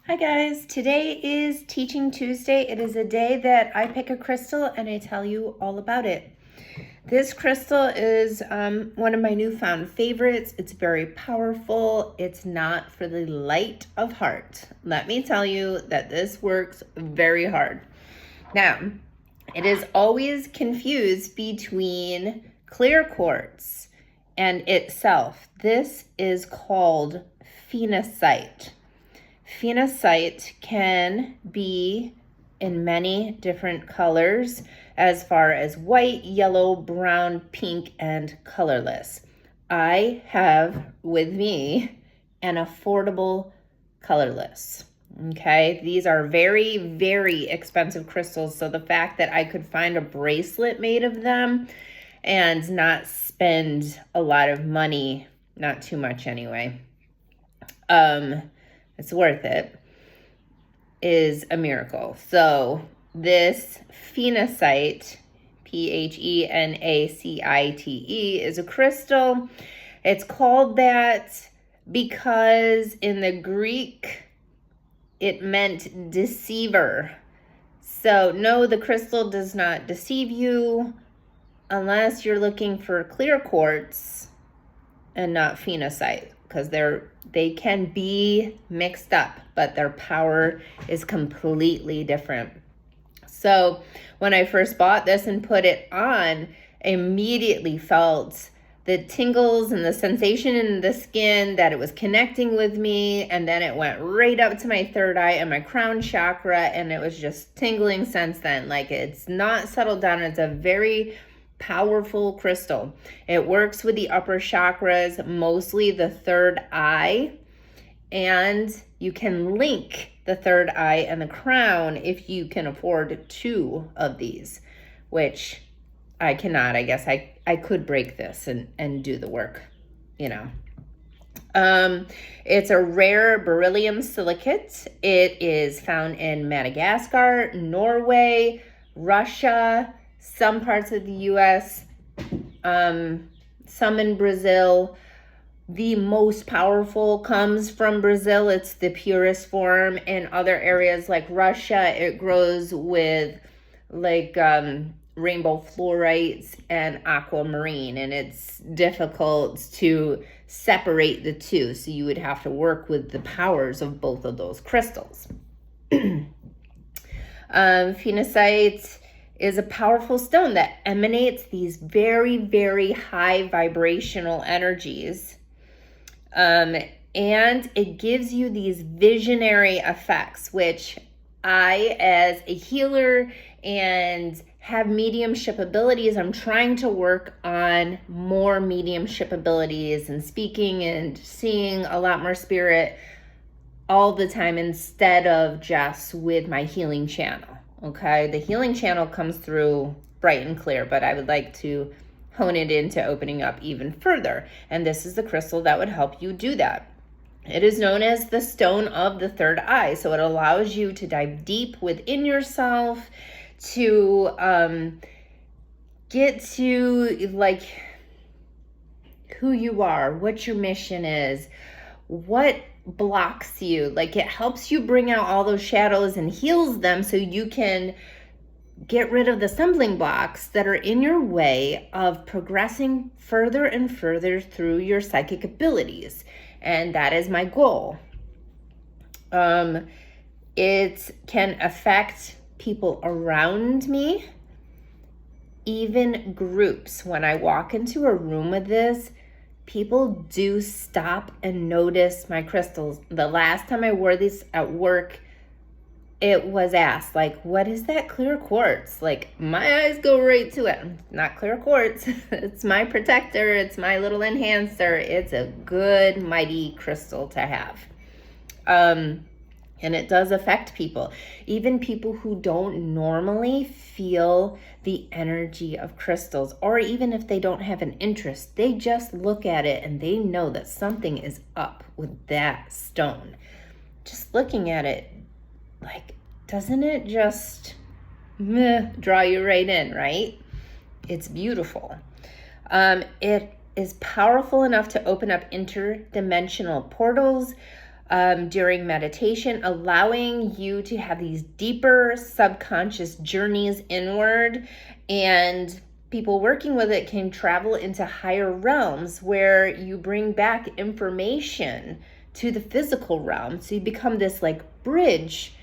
Hi guys, today is Teaching Tuesday. It is a day that I pick a crystal and I tell you all about it. This crystal is one of my newfound favorites. It's very powerful. It's not for the light of heart. Let me tell you that this works very hard. Now, it is always confused between clear quartz and itself. This is called phenacite. Phenacite can be in many different colors as far as white, yellow, brown, pink, and colorless. I have with me an affordable colorless. Okay, these are very, very expensive crystals. So the fact that I could find a bracelet made of them and not spend a lot of money, not too much anyway, it's worth it, is a miracle. So this phenacite, Phenacite, is a crystal. It's called that because in the Greek it meant deceiver. So no, the crystal does not deceive you unless you're looking for clear quartz and not phenacite, because they can be mixed up, but their power is completely different. So when I first bought this and put it on, I immediately felt the tingles and the sensation in the skin, that it was connecting with me, and then it went right up to my third eye and my crown chakra, and it was just tingling since then. Like, it's not settled down. It's a very powerful crystal. It works with the upper chakras, mostly the third eye, and you can link the third eye and the crown if you can afford two of these, which I cannot. I guess I could break this and do the work, you know. It's a rare beryllium silicate. It is found in Madagascar, Norway, Russia, some parts of the US, some in Brazil. The most powerful comes from Brazil. It's the purest form. In other areas like Russia, it grows with like rainbow fluorites and aquamarine, and it's difficult to separate the two. So you would have to work with the powers of both of those crystals. Phenacite is a powerful stone that emanates these very, very high vibrational energies. And it gives you these visionary effects, which I, as a healer and have mediumship abilities, I'm trying to work on more mediumship abilities and speaking and seeing a lot more spirit all the time instead of just with my healing channel. Okay, the healing channel comes through bright and clear, but I would like to hone it into opening up even further. And this is the crystal that would help you do that. It is known as the stone of the third eye. So it allows you to dive deep within yourself, to get to like who you are, what your mission is, what blocks you. Like, it helps you bring out all those shadows and heals them so you can get rid of the stumbling blocks that are in your way of progressing further and further through your psychic abilities. And that is my goal. It can affect people around me, even groups. When I walk into a room with this, people do stop and notice my crystals. The last time I wore these at work, it was asked, like, what is that clear quartz? Like, my eyes go right to it. Not clear quartz. It's my protector. It's my little enhancer. It's a good, mighty crystal to have. And it does affect people, even people who don't normally feel the energy of crystals, or even if they don't have an interest, they just look at it and they know that something is up with that stone. Just looking at it, like, doesn't it just draw you right in, right? It's beautiful. It is powerful enough to open up interdimensional portals. during meditation, allowing you to have these deeper subconscious journeys inward. And people working with it can travel into higher realms where you bring back information to the physical realm. So you become this like bridge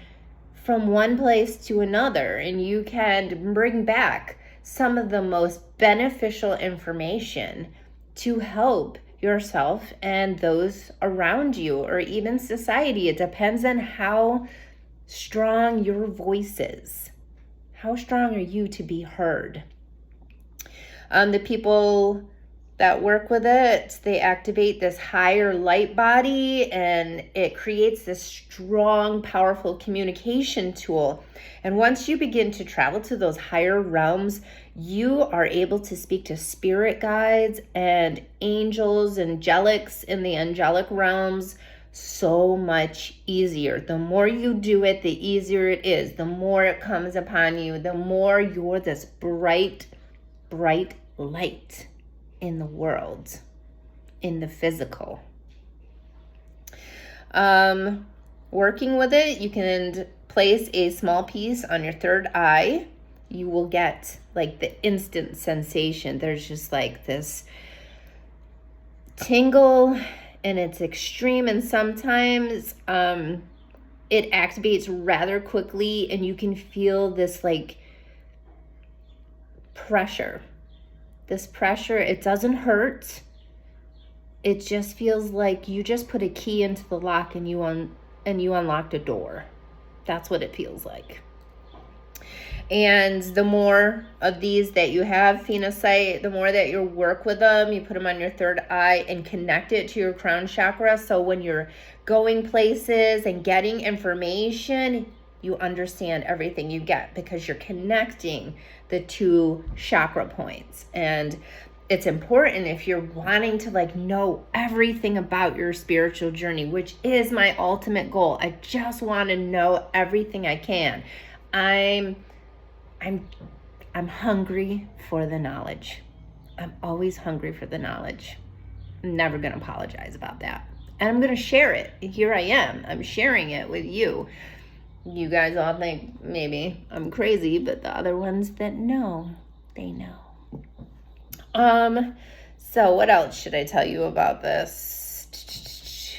from one place to another, and you can bring back some of the most beneficial information to help yourself and those around you, or even society. It depends on how strong your voice is. How strong are you to be heard? The people that work with it, they activate this higher light body, and it creates this strong, powerful communication tool. And once you begin to travel to those higher realms, you are able to speak to spirit guides and angels, angelics in the angelic realms so much easier. The more you do it, the easier it is. The more it comes upon you, the more you're this bright, bright light in the world, in the physical. Working with it, you can place a small piece on your third eye. You will get like the instant sensation. There's just like this tingle, and it's extreme, and sometimes it activates rather quickly, and you can feel this like pressure. This pressure, it doesn't hurt. It just feels like you just put a key into the lock and you unlocked a door. That's what it feels like. And the more of these that you have, phenocite, the more that you work with them, you put them on your third eye and connect it to your crown chakra. So when you're going places and getting information, you understand everything you get because you're connecting the two chakra points. And it's important if you're wanting to like know everything about your spiritual journey, which is my ultimate goal. I just want to know everything I can. I'm hungry for the knowledge. I'm always hungry for the knowledge. I'm never going to apologize about that. And I'm going to share it. Here I am. I'm sharing it with you. You guys all think maybe I'm crazy, but the other ones that know, they know. So what else should I tell you about this?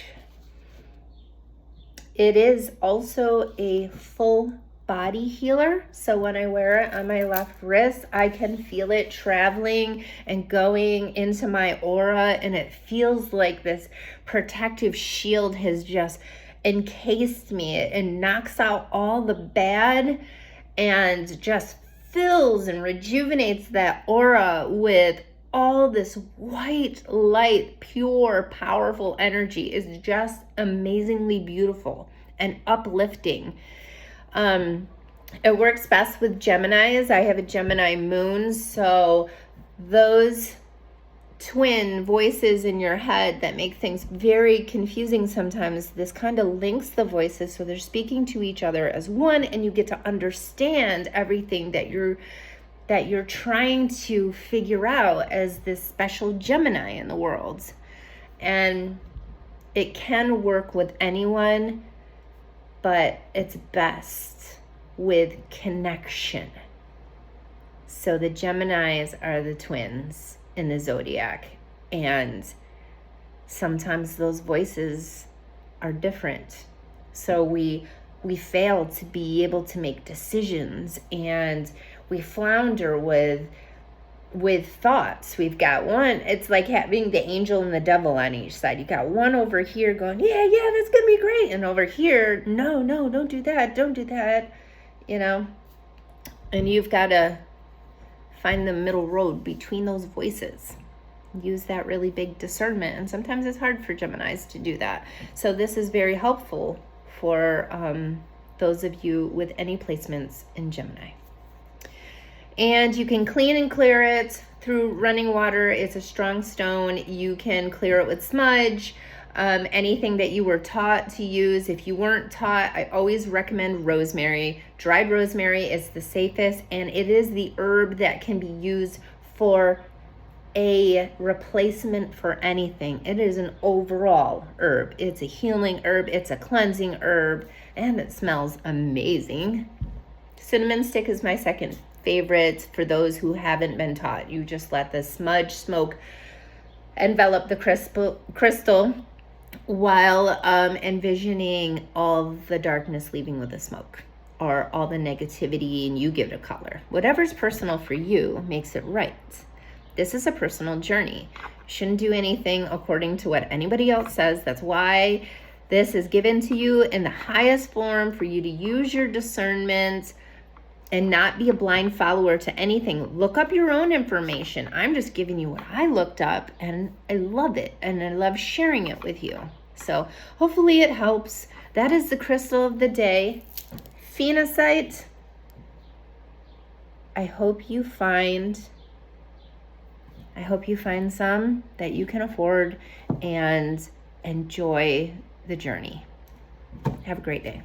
It is also a full body healer. So when I wear it on my left wrist, I can feel it traveling and going into my aura, and it feels like this protective shield has just encased me. It knocks out all the bad and just fills and rejuvenates that aura with all this white light, pure, powerful energy. Is just amazingly beautiful and uplifting. It works best with Geminis. I have a Gemini moon, so those twin voices in your head that make things very confusing sometimes, this kind of links the voices so they're speaking to each other as one, and you get to understand everything that you're trying to figure out as this special Gemini in the world. And it can work with anyone, but it's best with connection. So the Geminis are the twins in the zodiac, and sometimes those voices are different. So we fail to be able to make decisions, and we flounder with thoughts. We've got one, it's like having the angel and the devil on each side. You got one over here going, yeah, that's gonna be great, and over here, no, don't do that, you know. And you've got to find the middle road between those voices. Use that really big discernment, and sometimes it's hard for Geminis to do that. So this is very helpful for those of you with any placements in Gemini. And you can clean and clear it through running water. It's a strong stone. You can clear it with smudge, anything that you were taught to use. If you weren't taught, I always recommend rosemary. Dried rosemary is the safest, and it is the herb that can be used for a replacement for anything. It is an overall herb. It's a healing herb, it's a cleansing herb, and it smells amazing. Cinnamon stick is my second favorite for those who haven't been taught. You just let the smudge smoke envelop the crystal while envisioning all the darkness leaving with the smoke, or all the negativity, and you give it a color. Whatever's personal for you makes it right. This is a personal journey. You shouldn't do anything according to what anybody else says. That's why this is given to you in the highest form, for you to use your discernment and not be a blind follower to anything. Look up your own information. I'm just giving you what I looked up, and I love it, and I love sharing it with you. So hopefully it helps. That is the crystal of the day, phenacite. I hope you find some that you can afford and enjoy the journey. Have a great day.